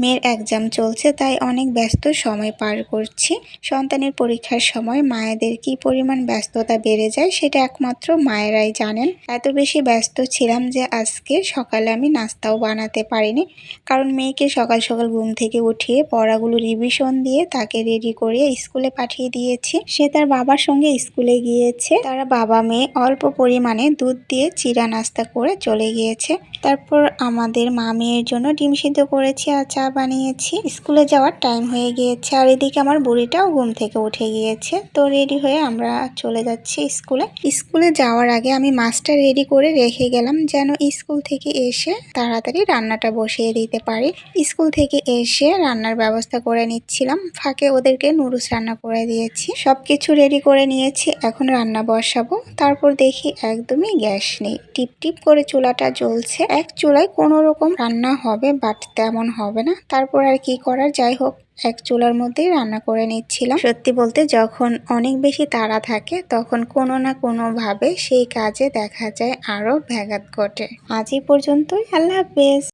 মেয়ের এক্সাম চলছে, তাই অনেক ব্যস্ত সময় পার করছি। সন্তানের পরীক্ষার সময় মায়েদের কি পরিমাণ ব্যস্ততা বেড়ে যায় সেটা একমাত্র মায়েরাই জানেন। এত বেশি ব্যস্ত ছিলাম যে আজকে সকালে আমি নাস্তাও বানাতে পারিনি, কারণ মেয়েকে সকাল সকাল ঘুম থেকে উঠিয়ে পড়াগুলো রিভিশন দিয়ে তাকে রেডি করিয়ে স্কুলে পাঠিয়ে দিয়েছি। সে তার বাবার সঙ্গে স্কুলে গিয়েছে। তারা বাবা মেয়ে অল্প পরিমাণে দুধ দিয়ে চিড়া নাস্তা করে চলে গিয়েছে। তারপর আমাদের মা মেয়ের জন্য ডিম সিদ্ধ করেছি আর চা বানিয়েছি। স্কুলে যাওয়ার টাইম হয়ে গিয়েছে, আর এদিকে আমার বুড়িটাও ঘুম থেকে উঠে গিয়েছে। তো রেডি হয়ে আমরা চলে যাচ্ছি স্কুলে। স্কুলে যাওয়ার আগে আমি মাছটা রেডি করে রেখে গেলাম, যেন স্কুল থেকে এসে তাড়াতাড়ি রান্নাটা বসিয়ে দিতে পারি। স্কুল থেকে এসে রান্নার ব্যবস্থা করে নিচ্ছিলাম, ফাঁকে ওদেরকে নুডলস রান্না করে দিয়েছি। সবকিছু রেডি করে নিয়েছি, এখন রান্না বসাবো। তারপর দেখি একদমই গ্যাস নেই, টিপ টিপ করে চুলাটা জ্বলছে। এক চুলায় কোনো রকম রান্না হবে, বাট তেমন হবে না। তারপর আর কি করার, যাই হোক এক চুলার মধ্যেই রান্না করে নিচ্ছিলাম। সত্যি বলতে যখন অনেক বেশি তাড়া থাকে তখন কোনো না কোনো ভাবে সেই কাজে দেখা যায় আরো ব্যাঘাত ঘটে। আজ এই পর্যন্তই, আল্লাহ হাফেজ।